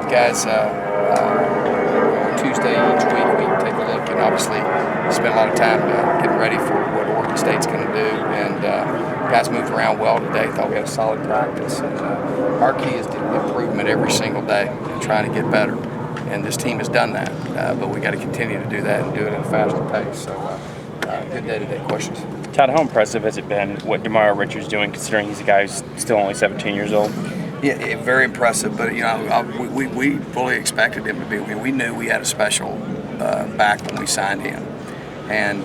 guys Tuesday each week we take a look and obviously spend a lot of time getting ready for what Oregon State's going to do. And guys moved around well today. Thought we had a solid practice. And our key is to improvement every single day and trying to get better. And this team has done that, but we got to continue to do that and do it at a faster pace. So good day-to-day questions. Todd, how impressive has it been what DeMario Richards doing, considering he's a guy who's still only 17 years old? Yeah, very impressive. But we fully expected him to be. We knew we had a special back when we signed him. And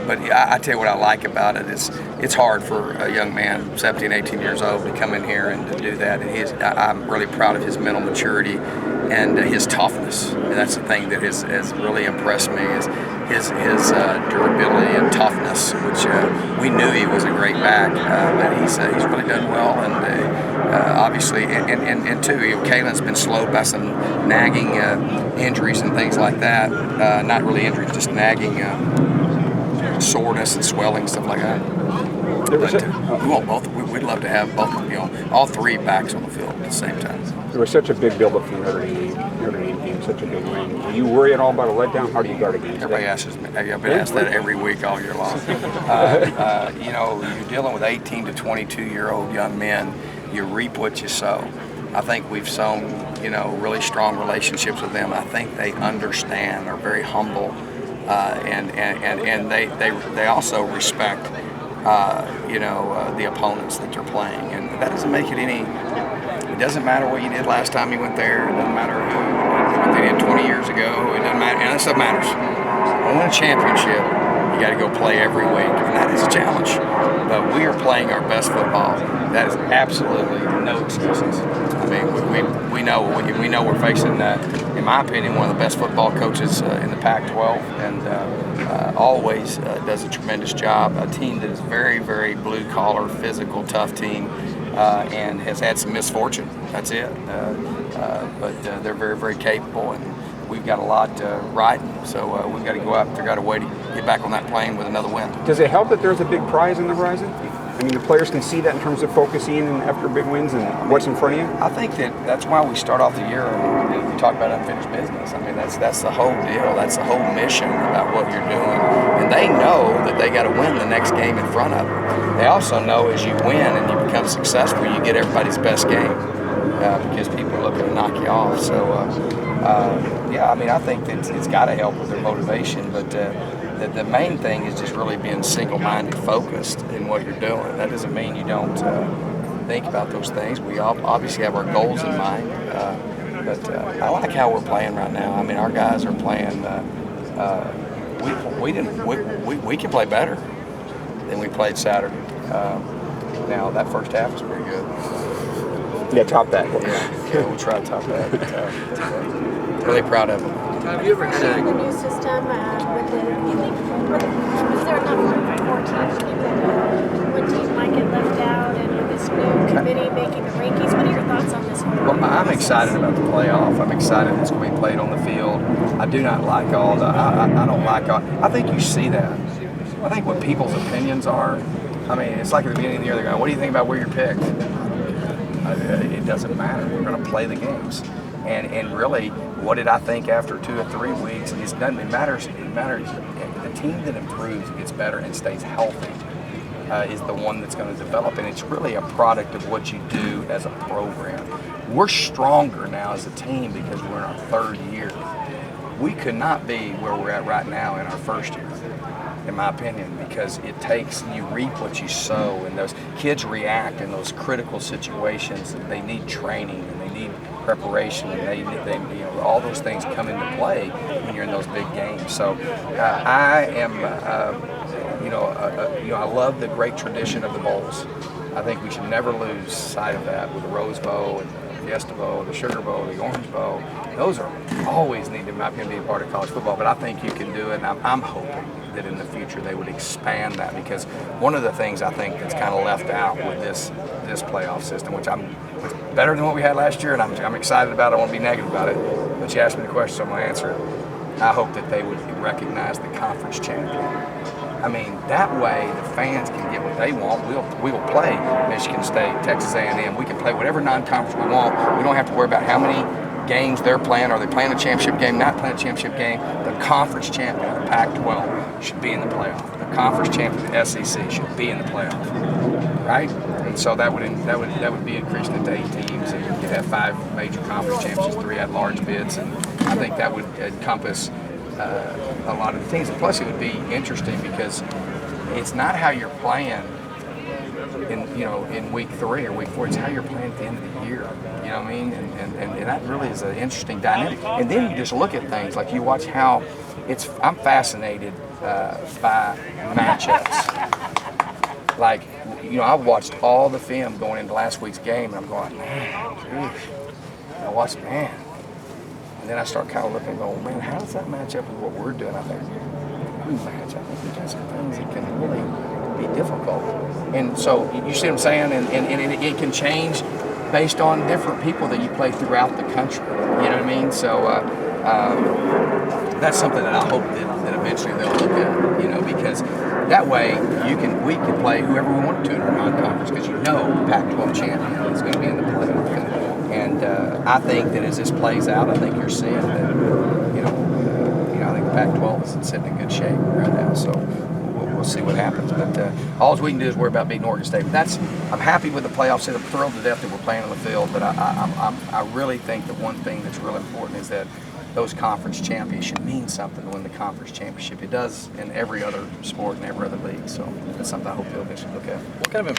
but I tell you what I like about it is it's hard for a young man, 17, 18 years old, to come in here and to do that. And I'm really proud of his mental maturity and his toughness. And that's the thing that has really impressed me is his durability and toughness, which we knew he was a great back, but he's really done well. And obviously, and too, Kalen's been slowed by some nagging injuries and things like that. Not really injuries, just nagging soreness and swelling, stuff like that. But we want both. We'd love to have both, all three backs on the field at the same time. There was such a big build-up from Notre Dame game, such a big win. Do you worry at all about a letdown? How do you guard against Everybody that? asks me. I've been asked that every week all year long. You're dealing with 18 to 22-year-old young men. You reap what you sow. I think we've sown, really strong relationships with them. I think they understand, are very humble, and they also respect, the opponents that they're playing. And that doesn't make it any. It doesn't matter what you did last time you went there. It doesn't matter what they did 20 years ago. It doesn't matter. And that stuff matters. When you win a championship, you got to go play every week, and that is a challenge. But we are playing our best football. That is absolutely no excuses. I mean, we know we're facing, in my opinion, one of the best football coaches in the Pac-12, and always does a tremendous job. A team that is very, very blue-collar, physical, tough team, and has had some misfortune. That's it. But they're very, very capable, and we've got a lot riding. So we've got to go out and figure out a way to get back on that plane with another win. Does it help that there's a big prize on the horizon? I mean, the players can see that in terms of focusing after big wins and what's in front of you? I think that's why we start off the year and we talk about unfinished business. I mean, that's the whole deal. That's the whole mission about what you're doing. And they know that they got to win the next game in front of them. They also know as you win and you become successful, you get everybody's best game because people are looking to knock you off. So, I think that it's got to help with their motivation, but the main thing is just really being single-minded, focused in what you're doing. That doesn't mean you don't think about those things. We obviously have our goals in mind, but I like how we're playing right now. I mean, our guys are playing. We can play better than we played Saturday. Now that first half was pretty good. Yeah, top that. Yeah, we'll try to top that. But, really proud of them. Have you ever had the new system is there enough room for 4 teams? Do you think that one team might get left out and this new committee making the rankings? What are your thoughts on this whole Well, I'm excited about the playoff. I'm excited it's going to be played on the field. I do not like all the, I don't like all, I think you see that. I think what people's opinions are, I mean, it's like at the beginning of the year, they're going, what do you think about where you're picked? It doesn't matter. We're going to play the games. And really, what did I think after 2 or 3 weeks? It matters. It matters. The team that improves, gets better, and stays healthy is the one that's going to develop. And it's really a product of what you do as a program. We're stronger now as a team because we're in our 3rd year. We could not be where we're at right now in our 1st year, in my opinion, because it takes, you reap what you sow, and those kids react in those critical situations. They need training and they need preparation, and they all those things come into play when you're in those big games. So I am, I love the great tradition of the bowls. I think we should never lose sight of that with the Rose Bowl and the Fiesta Bowl, the Sugar Bowl, the Orange Bowl. Those are always need to be a part of college football, but I think you can do it, and I'm hoping that in the future they would expand that, because one of the things I think that's kind of left out with this playoff system, which it's better than what we had last year, and I'm excited about it. I won't be negative about it, but you asked me the question, so I'm going to answer it. I hope that they would recognize the conference champion. I mean, that way the fans can get what they want. We'll play Michigan State, Texas A&M. We can play whatever non-conference we want. We don't have to worry about how many games they're playing. Are they playing a championship game? Not playing a championship game. The conference champion of the Pac-12 should be in the playoff. The conference champion of the SEC should be in the playoff, right? And so that would be increasing it to 8 teams, and you'd have 5 major conference championships, 3 at-large bids, and I think that would encompass a lot of the things. And plus, it would be interesting because it's not how you're playing in week 3 or week 4. It's how you're playing at the end of the year. You know what I mean? And that really is an interesting dynamic. And then you just look at things like you watch how I'm fascinated by matchups. Like, I've watched all the film going into last week's game, and I'm going, man, geez. I watched, man. And then I start kind of looking and going, man, how does that match up with what we're doing? I think, match. I think we've got some things that can really be difficult. And so, you see what I'm saying? And it can change based on different people that you play throughout the country. You know what I mean? So, that's something that I hope that eventually they'll look at, because that way we can play whoever we want to in our non-conference, because the Pac-12 champion is going to be in the playoff. And I think that as this plays out, I think you're seeing that, I think the Pac-12 is sitting in good shape right now. So we'll see what happens. But all we can do is worry about beating Oregon State. But I'm happy with the playoffs. I'm thrilled to death that we're playing on the field. But I really think the one thing that's real important is that those conference champions should mean something to win the conference championship. It does in every other sport and every other league. So that's something I hope they'll eventually look at. What kind of